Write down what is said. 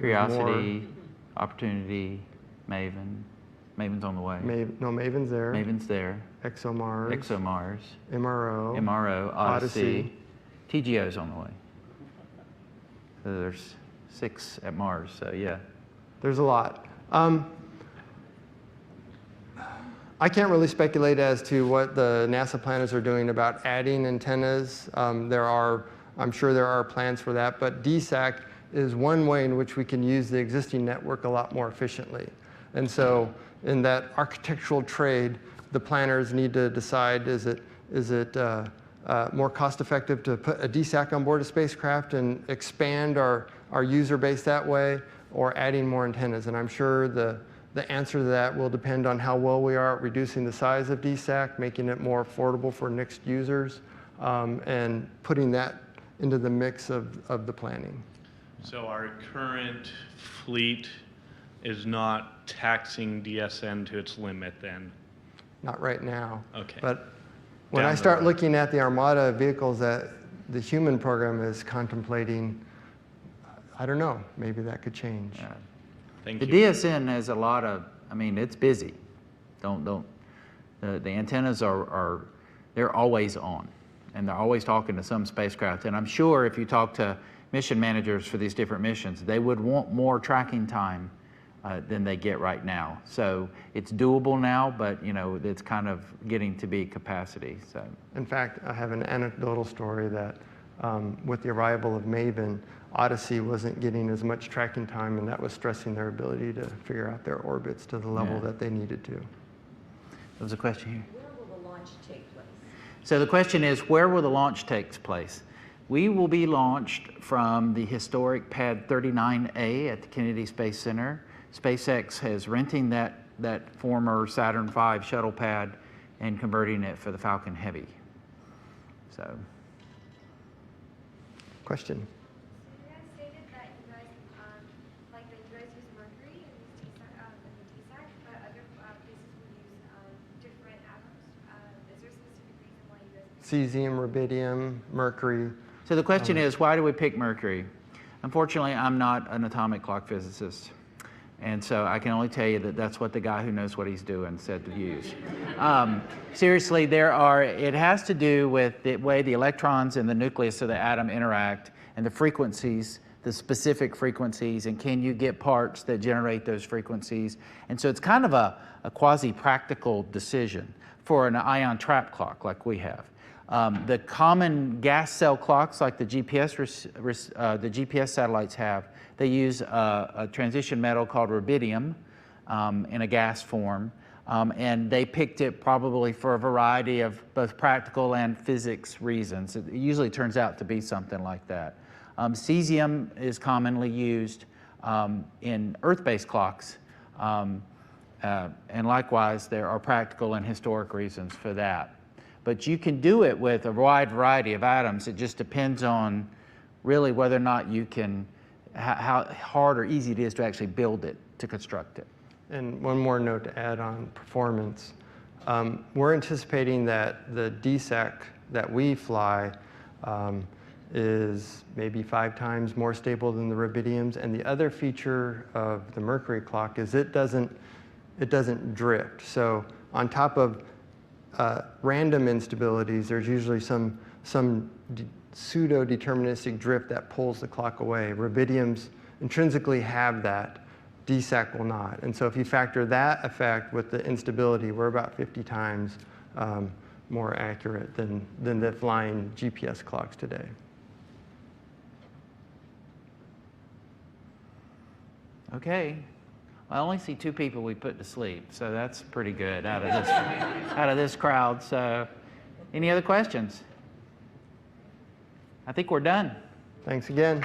Curiosity, Opportunity, Maven. Maven's on the way. No, Maven's there. Maven's there. ExoMars. ExoMars. MRO. MRO. Odyssey. TGO's on the way. So there's 6 at Mars, so yeah. There's a lot. I can't really speculate as to what the NASA planners are doing about adding antennas. I'm sure there are plans for that, but DSAC is one way in which we can use the existing network a lot more efficiently. And so in that architectural trade, the planners need to decide, is it more cost effective to put a DSAC on board a spacecraft and expand our user base that way, or adding more antennas? And I'm sure the answer to that will depend on how well we are at reducing the size of DSAC, making it more affordable for next users, and putting that into the mix of the planning. So our current fleet is not taxing DSN to its limit then? Not right now. Okay. But when I start looking at the Armada vehicles that the human program is contemplating, I don't know, maybe that could change. Yeah. Thank The you. DSN has a lot of, I mean, it's busy. The antennas they're always on, and they're always talking to some spacecraft. And I'm sure if you talk to mission managers for these different missions, they would want more tracking time than they get right now. So it's doable now, but you know, it's kind of getting to be capacity. So, in fact, I have an anecdotal story that with the arrival of Maven, Odyssey wasn't getting as much tracking time, and that was stressing their ability to figure out their orbits to the level that they needed to. There was a question here. Where will the launch take place? So the question is, where will the launch take place? We will be launched from the historic Pad 39A at the Kennedy Space Center. SpaceX is renting that former Saturn V shuttle pad and converting it for the Falcon Heavy. So. Question? You guys stated that you guys, use Mercury in the DSAC, but other places will use different atoms. Is there a specific reason why you guys? Cesium, rubidium, mercury. So the question is, why do we pick mercury? Unfortunately, I'm not an atomic clock physicist. And so I can only tell you that that's what the guy who knows what he's doing said to use. Seriously, it has to do with the way the electrons in the nucleus of the atom interact and the frequencies, the specific frequencies, and can you get parts that generate those frequencies? And so it's kind of a quasi-practical decision for an ion trap clock like we have. The common gas cell clocks like the GPS satellites have, they use a transition metal called rubidium in a gas form, and they picked it probably for a variety of both practical and physics reasons. It usually turns out to be something like that. Cesium is commonly used in Earth-based clocks, and likewise there are practical and historic reasons for that. But you can do it with a wide variety of atoms. It just depends on really whether or not you can, how hard or easy it is to actually build it, to construct it. And one more note to add on performance. We're anticipating that the DSAC that we fly is maybe 5 times more stable than the rubidiums. And the other feature of the Mercury clock is it doesn't drift. So on top of random instabilities, there's usually some pseudo-deterministic drift that pulls the clock away. Rubidiums intrinsically have that. DSAC will not. And so if you factor that effect with the instability, we're about 50 times more accurate than the flying GPS clocks today. Okay. I only see 2 people we put to sleep, so that's pretty good out of this crowd. So, any other questions? I think we're done. Thanks again.